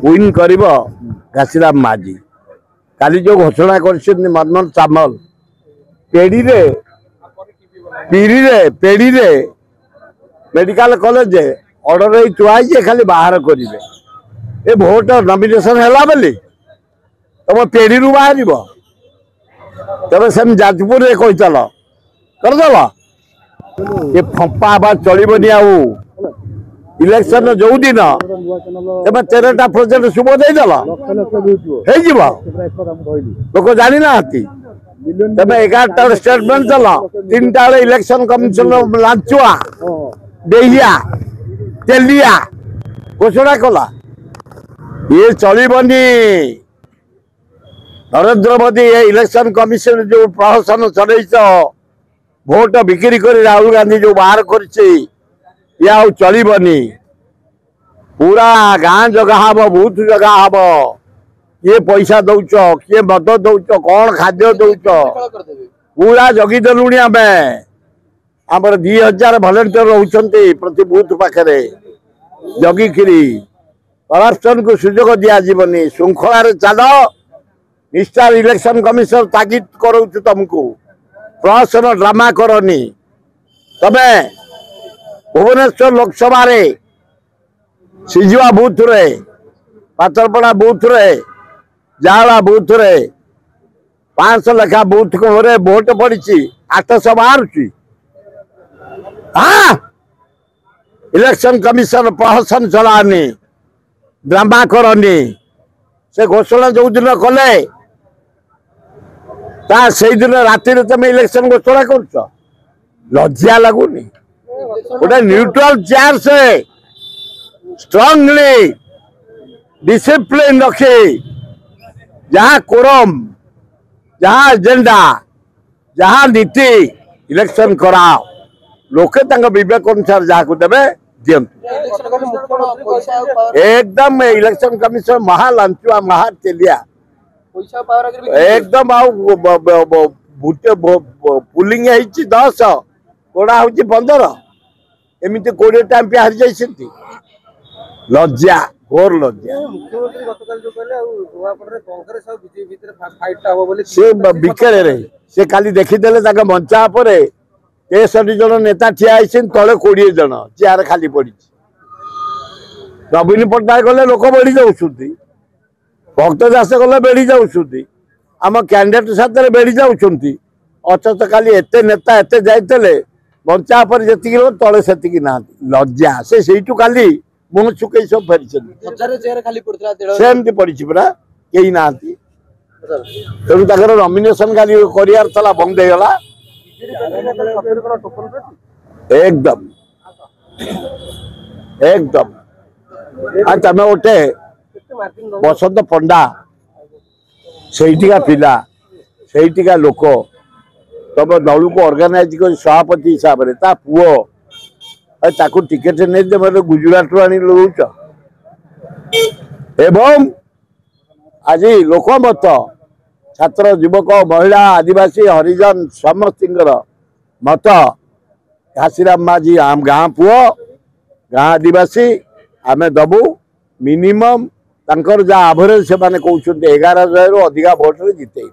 Win कर घासीराम माझी काली जो घोषणा कर मनमोहन सामल पेड़ी मेडिकल कॉलेज ऑर्डर ही थुआई खाली बाहर करेंगे ए भोट नॉमिनेशन है बोली तुम पेड़ी बाहर तब से जाजपुर कहीचल करदेल ये फंपा हवा चलनी आउ इलेक्शन जो दिन तुम 13टा प्रोजेक्ट शुभ देदेल लोक जानी ना तुम 11टा स्टेटमेंट चल 3टा बेले इलेक्शन कमिशन लांचुआ डेहिया तेलिया घोषणा कला ये चलनी नरेंद्र मोदी ये इलेक्शन कमिशन जो प्रहसन चल भोट बिक्री कर राहुल गांधी जो बाहर कर चलनी पूरा गाँ जगह हम बहुत जगह हम किए पैसा दौच किए मद दौच कौन खाद्य दौच पूरा जगी देलुणी आम आमर 2000 भलेंटियर रोचे प्रति बूथ पाखे जगिकी करप्शन को सुजोग दिज्वनी श्रृंखलार चल निष्ठार इलेक्शन कमिशन तागिद करो तुमको प्रहसन ड्रामा करनी तमे भुवनेश्वर लोकसभा सिजुआ बूथ रे पातरपड़ा बूथ रे जाला बूथ रे 500 लेखा बूथ को भोट पड़ी 800 बाहर हाँ इलेक्शन कमिशन प्रहसन चलानी ड्रामा करनी से घोषणा जो दिन कले से दिन राति तुम इलेक्शन घोषणा कर लज्जा लगुनि गोटे न्यूट्रल चेयर से स्ट्रांगली डिसिप्लिन रखी जहाँ कोरम जहाँ एजेंडा जहाँ नीति इलेक्शन कराओ लोके विवेक अनुसार जहाँ देवे एकदम इलेक्शन कमिशन महा लांचुआ महा तेलिया एकदम पुलिंग 10 कोड़ा हूँ 15 एमती 20 टाइम पे हारी जाती लज्जा घोर लज्जा से बिकेरे से खाली देखीदे मंचा पर 63 जन नेता ठिया तले 20 जन चेयर खाली पड़ी नवीन पट्टनायक गले लोक बढ़ी जाऊँ भक्त दास गले बेढ़ी जाऊँ आम कैंडिडेट साथ बेढ़ी जाऊँ अथच खाली एत नेता एत जाते मंचा पर जी तले से ना लज्जा से खाली मुह चुके सब फेरी पड़ी पूरा कहीं ना तेणु नॉमिनेशन खाली कर बंद होगा एकदम एकदम तमें गोटे बसंत पंडा सहीटिका पिला सहीटिका लोक तुम दल को ऑर्गेनाइज कर सभापति हिसाब से पुओ टिकेट नहीं दे मतलब गुजरात आनी लौच एवं आज लोकमत छात्र युवक महिला आदिवासी हरिजन समस्त मत घासीराम माझी आम गाँ पुओ गाँ आदिवासी आमे दबू मिनिमम तांकर जा एवरेज से कहते 11,000 रु अधिका भोट जीते।